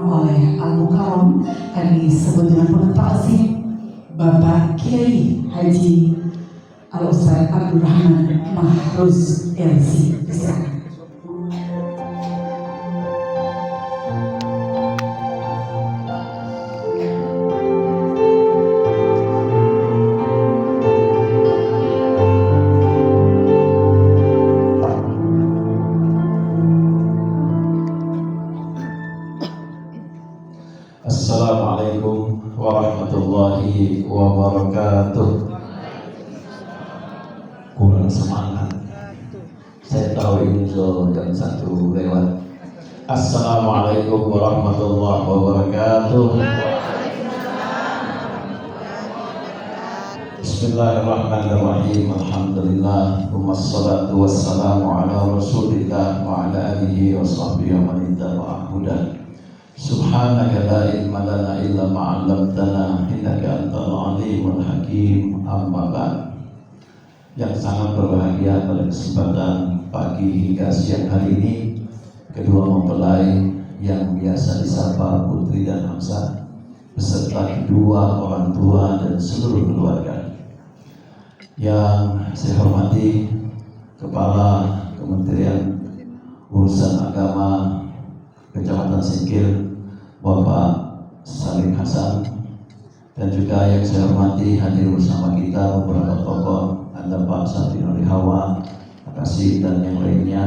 oleh Al-Mukarram, kami sebut dengan penuh ta'zim Bapak Kiai Haji Al-Ustaz Abdul Rahman Mahruz LC. Silakan. Assalamualaikum warahmatullahi wabarakatuh. Kurang semangat. Saya tahu ini jam 1 lewat. Assalamualaikum warahmatullahi wabarakatuh. Bismillahirrahmanirrahim. Alhamdulillah. Wassalatu wassalamu ala rasulillah wa ala alihi wa sahbihi wa man ittaba'a hudah. Subhanaka la ilma lana illa ma 'allamtana innaka antal alimul hakim. Amma ba'd. Yang sangat berbahagia pada kesempatan pagi hingga siang hari ini, kedua mempelai yang biasa disapa Putri dan Hamzah beserta kedua orang tua dan seluruh keluarga. Yang saya hormati Kepala Kementerian Urusan Agama Kecamatan Singkil, Bapak Salim Hasan, dan juga yang saya hormati hadir bersama kita beberapa tokoh, ada Pak Satri Hawa, Makasih, dan yang lainnya.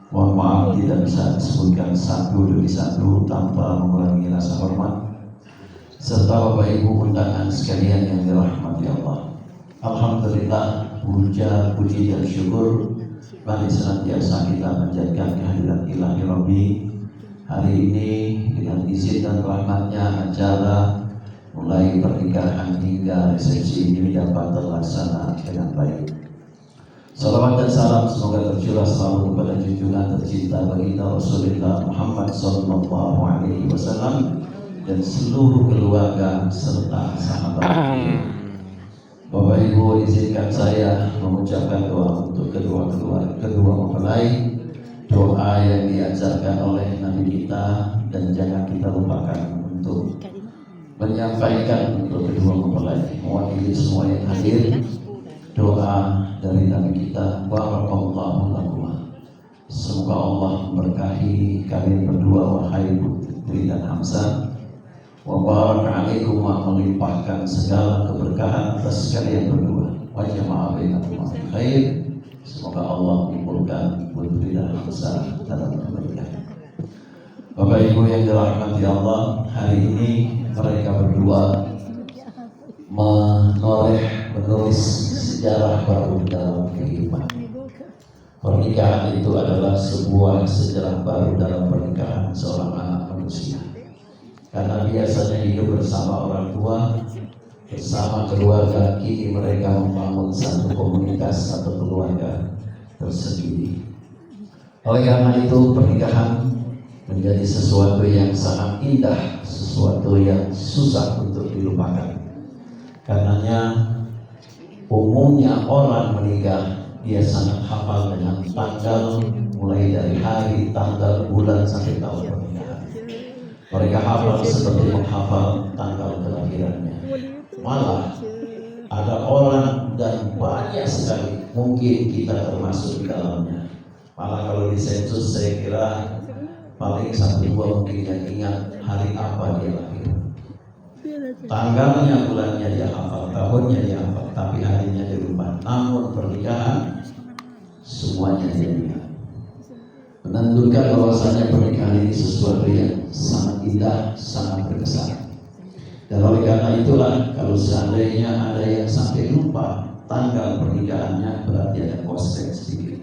Mohon maaf tidak bisa disebutkan satu demi satu tanpa mengurangi rasa hormat, serta Bapak Ibu undangan sekalian yang dirahmati Allah. Alhamdulillah, puja, puji dan syukur mari senantiasa kita panjatkan kehadirat Ilahi Rabbi. Hari ini dengan izin dan rahmatnya acara mulai pernikahan hingga resepsi ini dapat terlaksana dengan baik. Salawat dan salam semoga tercurah selalu kepada junjungan tercinta baginda Rasulullah Muhammad sallallahu alaihi wasallam dan seluruh keluarga serta sahabat. Bapak Ibu, izinkan saya mengucapkan doa untuk kedua mempelai. Doa yang diajarkan oleh Nabi kita dan jangan kita lupakan untuk menyampaikan untuk kedua mempelai, mewakili semua yang hadir. Doa dari Nabi kita, barakallahu lakum. Semoga Allah memberkahi kalian berdua wahai Putri dan Hamzah. Wa baraka alaikum, melimpahkan segala keberkahan atas kalian berdua. Wa jama'a bainakum fi khair. Semoga Allah mengumpulkan Putri dan Hamzah dalam pernikahan. Bapak Ibu yang dirahmati Allah, hari ini mereka berdua menulis sejarah baru dalam kehidupan. Pernikahan itu adalah sebuah sejarah baru dalam pernikahan seorang anak manusia. Karena biasanya hidup bersama orang tua, bersama keluarga, kini mereka membangun satu komunitas atau keluarga tersendiri. Oleh karena itu pernikahan menjadi sesuatu yang sangat indah, sesuatu yang susah untuk dilupakan. Karenanya umumnya orang menikah dia sangat hafal dengan tanggal, mulai dari hari, tanggal, bulan sampai tahun pernikahan. Mereka hafal seperti menghafal tanggal kelahirannya. Malah ada orang dan banyak sekali, mungkin kita termasuk di dalamnya. Malah kalau di sensus saya kira paling 1-2 mungkin yang ingat hari apa dia lahir. Tanggalnya, bulannya dia hafal, tahunnya dia hafal, tapi harinya dia lupa. Namun pernikahan semuanya dia ingat. Menentukan bahwasanya pernikahan ini sesuatu yang sangat indah, sangat berkesan. Dan oleh karena itulah kalau seandainya ada yang sampai lupa tanggal pernikahannya, berarti ada kostek sedikit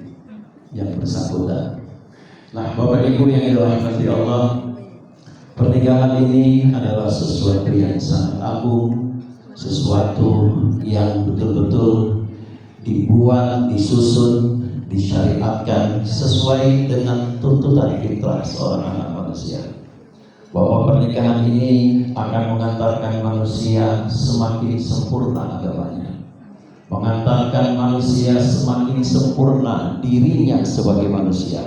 yang bersangkutan. Nah, Bapak Ibu yang dirahmati Allah, pernikahan ini adalah sesuatu yang sangat agung, sesuatu yang betul-betul dibuat, disusun, disyariatkan sesuai dengan tuntutan fitrah seorang anak manusia. Bahwa pernikahan ini akan mengantarkan manusia semakin sempurna agamanya, mengantarkan manusia semakin sempurna dirinya sebagai manusia,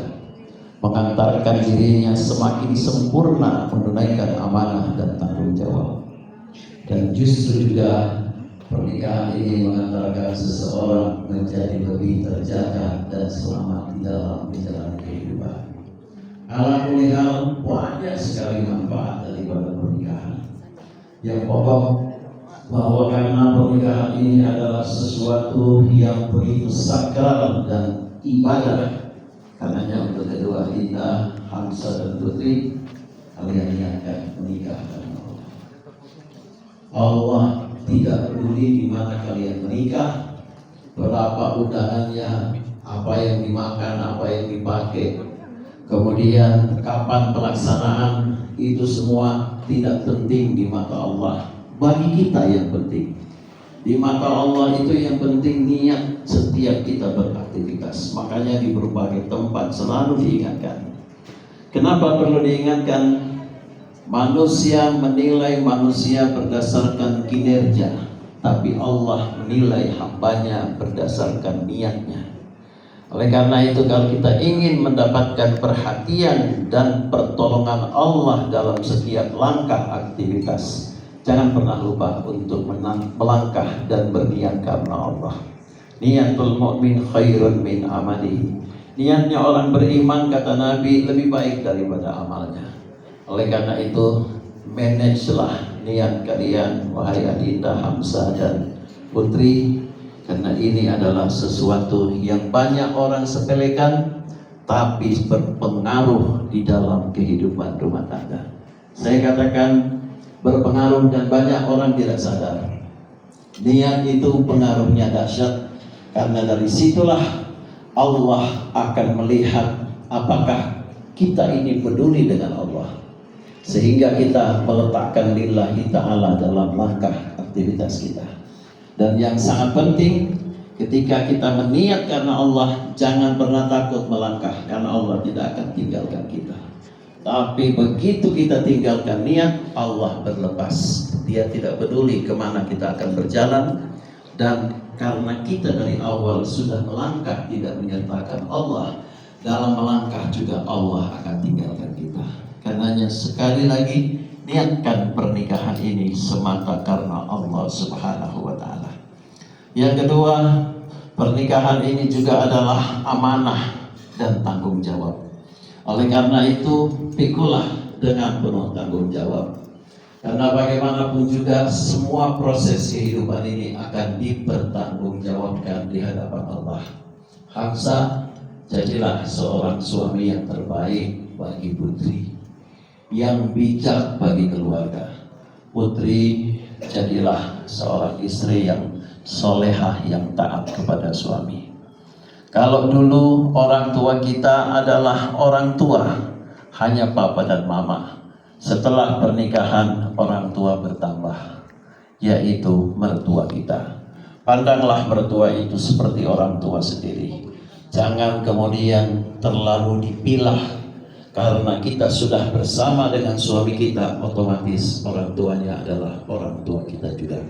mengantarkan dirinya semakin sempurna menunaikan amanah dan tanggung jawab. Dan justru juga pernikahan ini mengantarkan seseorang menjadi lebih terjaga dan selamat di dalam menjalani kehidupan. Ala kulli hal, banyak sekali manfaat daripada pernikahan. Yang pokok bahwa karena pernikahan ini adalah sesuatu yang begitu sakral dan ibadah. Karenanya untuk kedua kita, Hamzah dan Putri, kalian niatkan menikah karena Allah. Allah tidak peduli di mana kalian menikah, berapa undangannya, apa yang dimakan, apa yang dipakai, kemudian kapan pelaksanaan, itu semua tidak penting di mata Allah. Bagi kita yang penting di mata Allah itu yang penting niat setiap kita beraktivitas. Makanya di berbagai tempat selalu diingatkan. Kenapa perlu diingatkan? Manusia menilai manusia berdasarkan kinerja, tapi Allah menilai hambanya berdasarkan niatnya. Oleh karena itu, kalau kita ingin mendapatkan perhatian dan pertolongan Allah dalam setiap langkah aktivitas, jangan pernah lupa untuk melangkah dan berniat karena Allah. Niatul mu'min khairun min amali. Niatnya orang beriman, kata Nabi, lebih baik daripada amalnya. Oleh karena itu, managelah niat kalian, wahai Adinda, Hamzah dan Putri, karena ini adalah sesuatu yang banyak orang sepelekan, tapi berpengaruh di dalam kehidupan rumah tangga. Saya katakan berpengaruh dan banyak orang tidak sadar. Niat itu pengaruhnya dahsyat, karena dari situlah Allah akan melihat apakah kita ini peduli dengan Allah, sehingga kita meletakkan lillahi ta'ala dalam langkah aktivitas kita. Dan yang sangat penting, ketika kita meniat karena Allah, jangan pernah takut melangkah, karena Allah tidak akan tinggalkan kita. Tapi begitu kita tinggalkan niat, Allah berlepas. Dia tidak peduli kemana kita akan berjalan. Dan karena kita dari awal sudah melangkah tidak menyertakan Allah, dalam melangkah juga Allah akan tinggalkan kita. Karenanya sekali lagi, niatkan pernikahan ini semata karena Allah Subhanahu wa ta'ala. Yang kedua, pernikahan ini juga adalah amanah dan tanggung jawab. Oleh karena itu, pikulah dengan penuh tanggung jawab. Karena bagaimanapun juga semua proses kehidupan ini akan dipertanggungjawabkan di hadapan Allah. Hamzah, jadilah seorang suami yang terbaik bagi Putri, yang bijak bagi keluarga. Putri, jadilah seorang istri yang solehah, yang taat kepada suami. Kalau dulu orang tua kita adalah orang tua, hanya papa dan mama. Setelah pernikahan orang tua bertambah, yaitu mertua kita. Pandanglah mertua itu seperti orang tua sendiri. Jangan kemudian terlalu dipilah. Karena kita sudah bersama dengan suami kita, otomatis orang tuanya adalah orang tua kita juga.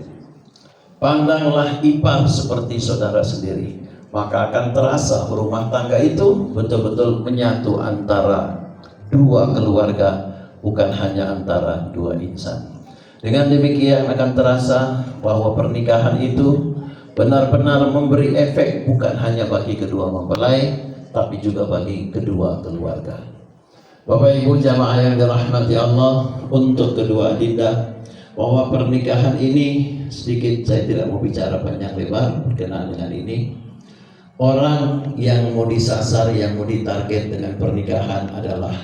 Pandanglah ipar seperti saudara sendiri, maka akan terasa rumah tangga itu betul-betul menyatu antara dua keluarga, bukan hanya antara dua insan. Dengan demikian akan terasa bahwa pernikahan itu benar-benar memberi efek bukan hanya bagi kedua mempelai, tapi juga bagi kedua keluarga. Bapak Ibu jamaah yang dirahmati Allah, untuk kedua adinda, bahwa pernikahan ini, sedikit saya tidak mau bicara panjang lebar berkenaan dengan ini. Orang yang mau disasar, yang mau ditarget dengan pernikahan adalah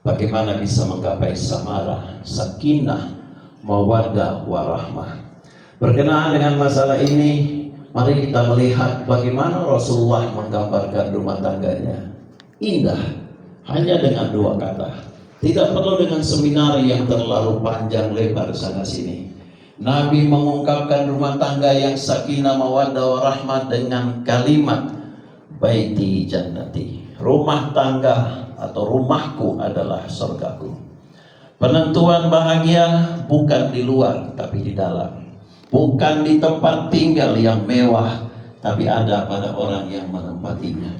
bagaimana bisa menggapai samarah, sakinah, mawaddah, warahmah. Berkenaan dengan masalah ini, mari kita melihat bagaimana Rasulullah menggambarkan rumah tangganya. Indah, hanya dengan dua kata. Tidak perlu dengan seminar yang terlalu panjang lebar sana sini. Nabi mengungkapkan rumah tangga yang sakinah, mawaddah, warahmah dengan kalimat baiti jannati. Rumah tangga atau rumahku adalah surgaku. Penentuan bahagia bukan di luar tapi di dalam. Bukan di tempat tinggal yang mewah, tapi ada pada orang yang menempatinya.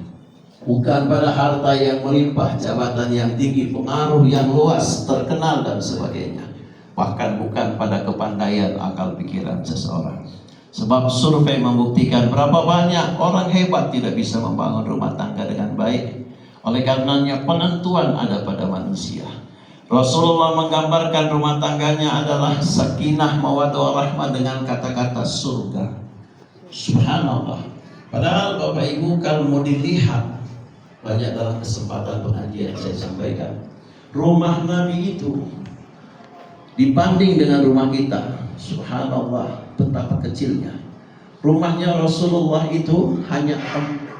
bukan pada harta yang melimpah, jabatan yang tinggi, pengaruh yang luas, terkenal dan sebagainya. Bahkan bukan pada kepandaian akal pikiran seseorang. Sebab survei membuktikan berapa banyak orang hebat tidak bisa membangun rumah tangga dengan baik. Oleh karenanya penentuan ada pada manusia. Rasulullah menggambarkan rumah tangganya adalah sakinah mawaddah warahmah dengan kata-kata surga. Subhanallah. Padahal Bapak Ibu kalau mau dilihat, banyak dalam kesempatan pengajian saya sampaikan, rumah Nabi itu dibanding dengan rumah kita, subhanallah, betapa kecilnya. Rumahnya Rasulullah itu hanya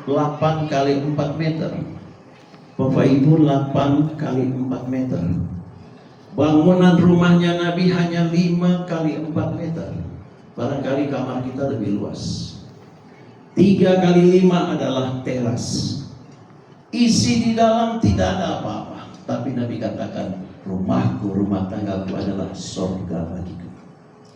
8 kali 4 meter. Bapak Ibu, 8 kali 4 meter. Bangunan rumahnya Nabi hanya 5 kali 4 meter. Barangkali kamar kita lebih luas. 3 kali 5 adalah teras. Isi di dalam tidak ada apa-apa, tapi Nabi katakan, rumahku, rumah tanggaku adalah surga bagiku.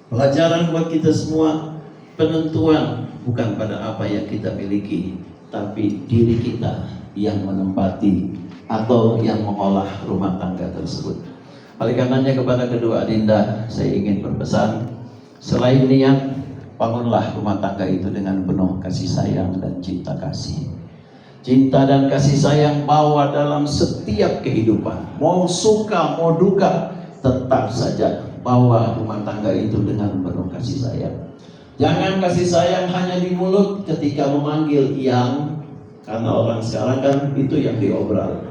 Pelajaran buat kita semua, penentuan bukan pada apa yang kita miliki, tapi diri kita yang menempati atau yang mengolah rumah tangga tersebut. Oleh karenanya kepada kedua adinda saya ingin berpesan, selain niat, bangunlah rumah tangga itu dengan penuh kasih sayang dan cinta kasih. Cinta dan kasih sayang bawa dalam setiap kehidupan. Mau suka, mau duka, tetap saja bawa rumah tangga itu dengan penuh kasih sayang. Jangan kasih sayang hanya di mulut ketika memanggil yang, karena orang sekarang kan itu yang diobral.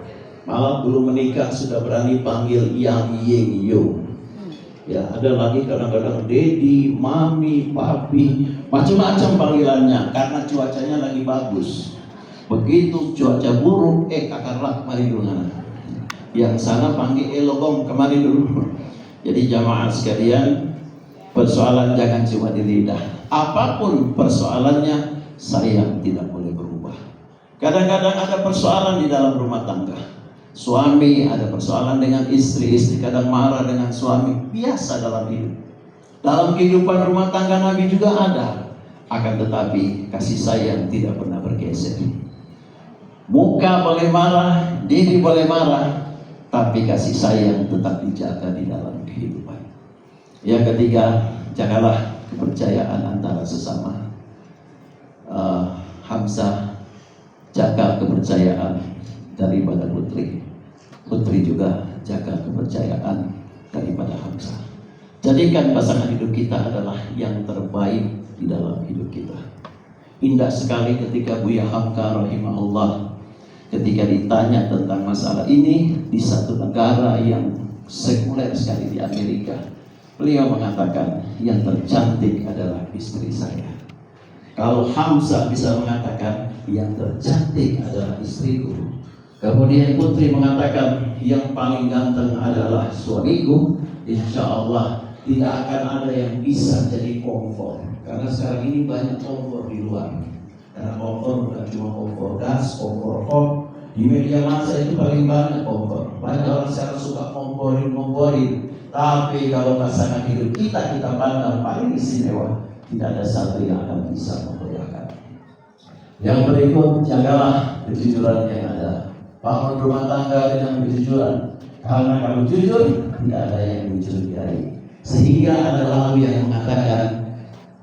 Malah belum menikah sudah berani panggil yang, yeng, yo. Ya, ada lagi kadang-kadang dedi, mami, papi, macam-macam panggilannya karena cuacanya lagi bagus. Begitu cuaca buruk, kakak mari dulu nana. Yang sana panggil elogong kemari dulu. Jadi jamaah sekalian, persoalan jangan cuma di lidah. Apapun persoalannya, sayang tidak boleh berubah. Kadang-kadang ada persoalan di dalam rumah tangga. Suami ada persoalan dengan istri, istri kadang marah dengan suami. Biasa dalam hidup. Dalam kehidupan rumah tangga Nabi juga ada. Akan tetapi kasih sayang tidak pernah bergeser. Muka boleh marah, diri boleh marah, tapi kasih sayang tetap dijaga di dalam kehidupan. Yang ketiga, jagalah kepercayaan antara sesama. Hamzah jaga kepercayaan daripada Putri. Putri juga jaga kepercayaan daripada Hamzah. Jadikan pasangan hidup kita adalah yang terbaik di dalam hidup kita. Indah sekali ketika Buya Hamka rahimahullah ketika ditanya tentang masalah ini di satu negara yang sekuler sekali di Amerika, beliau mengatakan yang tercantik adalah istri saya. Kalau Hamzah bisa mengatakan yang tercantik adalah istriku, kemudian Putri mengatakan yang paling ganteng adalah suamiku, insya Allah tidak akan ada yang bisa jadi kompor. Karena sekarang ini banyak kompor di luar. Karena kompor bukan cuma kompor gas, kompor hot. Di media massa itu paling banyak kompor. Banyak orang sekarang suka komporin. Tapi kalau pasangan hidup kita pandang paling istimewa, tidak ada satu yang akan bisa membedakan. Yang berikut, jagalah kejujuran yang ada. Bangun rumah tangga dengan kejujuran. Karena kalau jujur, tidak ada yang dicurigai. Sehingga ada lagu yang mengatakan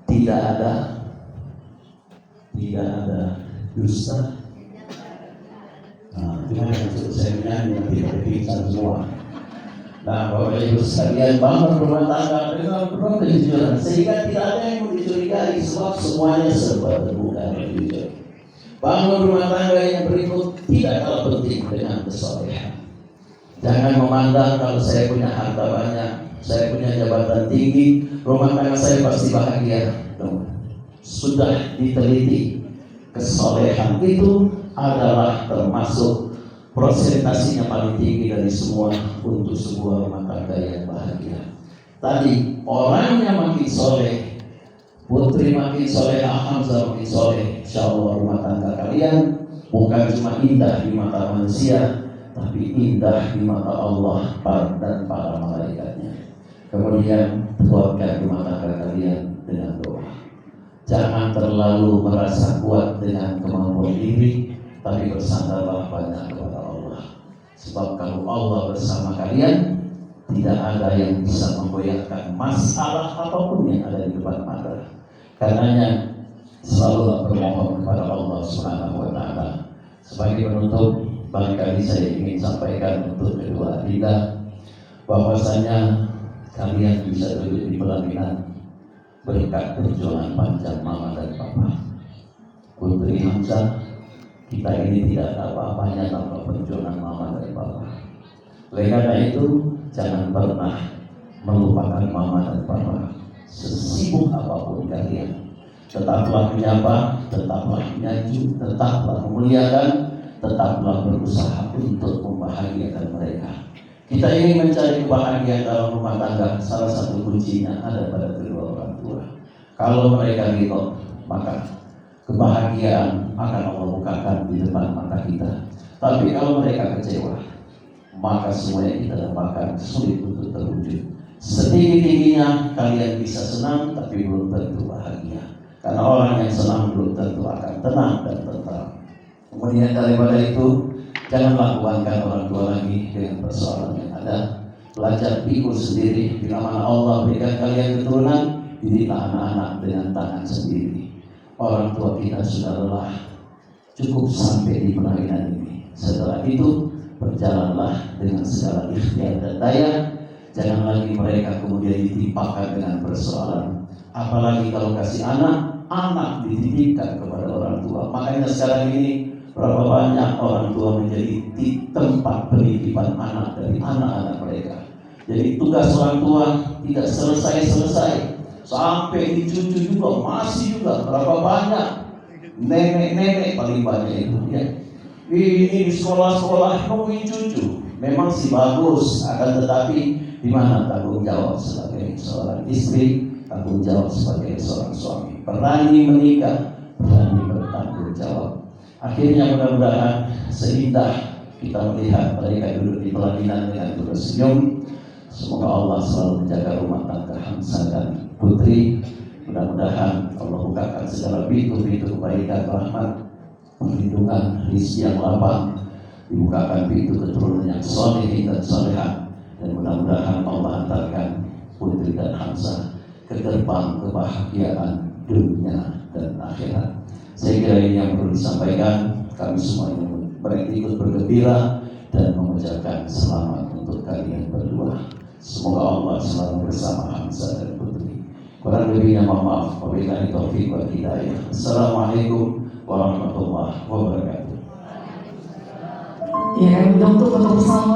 tidak ada dusta. Itu yang maksud saya menyanyi yang tidak berpikir semua. Nah, Bapak Ibu sekalian, bangun rumah tangga dengan penuh kejujuran sehingga tidak ada yang dicurigai, sebab semuanya serba terbuka dan jujur. Bangun rumah tangga yang berikut tidak kalah penting dengan kesolehan. Jangan memandang kalau saya punya harta banyak, saya punya jabatan tinggi, rumah tangga saya pasti bahagia. Sudah diteliti, kesolehan itu adalah termasuk persentasinya paling tinggi dari semua untuk sebuah rumah tangga yang bahagia. Tadi orangnya makin soleh, Putri makin soleh, Hamzah makin soleh, insya Allah rumah tangga kalian bukan cuma indah di mata manusia, tapi indah di mata Allah dan para malaikatnya. Kemudian kuatkan rumah tangga kalian dengan doa. Jangan terlalu merasa kuat dengan kemampuan diri, tapi bersandarlah banyak kepada Allah. Sebab kalau Allah bersama kalian, tidak ada yang bisa memgoyahkan masalah apapun yang ada di depan mata. Karenanya selalu bermohon kepada Allah Subhanahu wa Ta'ala. Sebagai penutup, barangkali saya ingin sampaikan untuk kedua adinda bahwasanya kalian bisa duduk di pelaminan berkat perjuangan panjang mama dan papa. Putri Hamzah, kita ini tidak ada apa-apanya tanpa perjuangan mama dan papa. Oleh karena itu, jangan pernah melupakan mama dan papa. Sesibuk apapun kalian, tetaplah menyapa, tetaplah menyanjung, tetaplah memuliakan, tetaplah berusaha untuk membahagiakan mereka. Kita ingin mencari kebahagiaan dalam rumah tangga, salah satu kuncinya ada pada kedua orang tua. Kalau mereka ridho, maka kebahagiaan akan Allah bukakan di depan mata kita. Tapi kalau mereka kecewa, maka semua yang kita dapatkan sulit untuk terwujud. Setinggi-tingginya kalian bisa senang, tapi belum tentu bahagia. Karena orang yang senang belum tentu akan tenang dan tentram. Kemudian daripada itu, jangan lakukan orang tua lagi dengan persoalan yang ada. Belajar pikul sendiri. Bila mana Allah berikan kalian keturunan, didiklah anak-anak dengan tangan sendiri. Orang tua kita sudah lelah, cukup sampai di perainan ini. Setelah itu, berjalanlah dengan segala ikhtiar dan daya. Jangan lagi mereka kemudian ditimpakan dengan persoalan. Apalagi kalau kasih anak dititipkan kepada orang tua. Makanya sekarang ini berapa banyak orang tua menjadi tempat penitipan anak dari anak-anak mereka. Jadi tugas orang tua tidak selesai-selesai, sampai dicucu juga, masih juga berapa banyak nenek-nenek paling banyak itu ya. Ini di sekolah-sekolah nungguin cucu, memang sih bagus, akan tetapi di mana tanggung jawab sebagai seorang istri, tanggung jawab sebagai seorang suami, berani menikah, berani bertanggung jawab. Akhirnya mudah-mudahan seindah kita melihat mereka duduk di pelaminan dengan tersenyum. Semoga Allah selalu menjaga rumah tangga Hamzah dan Putri. Mudah-mudahan Allah bukakan segala pintu-pintu kebaikan, rahmat, perlindungan, rezeki yang lapang, dibukakan pintu keturunan yang soleh dan soleha, dan mudah-mudahan Allah antarkan Putri dan Hamzah ke gerbang kebahagiaan dunia dan akhirat. Saya kira ini yang perlu disampaikan. Kami semuanya ikut bergembira dan mengucapkan selamat untuk kalian berdua. Semoga Allah selalu bersama Hamzah dan Putri. Kurang lebihnya mohon maaf. Wabillahi taufiq wal hidayah. Assalamualaikum warahmatullahi wabarakatuh. Ya, untuk bersama.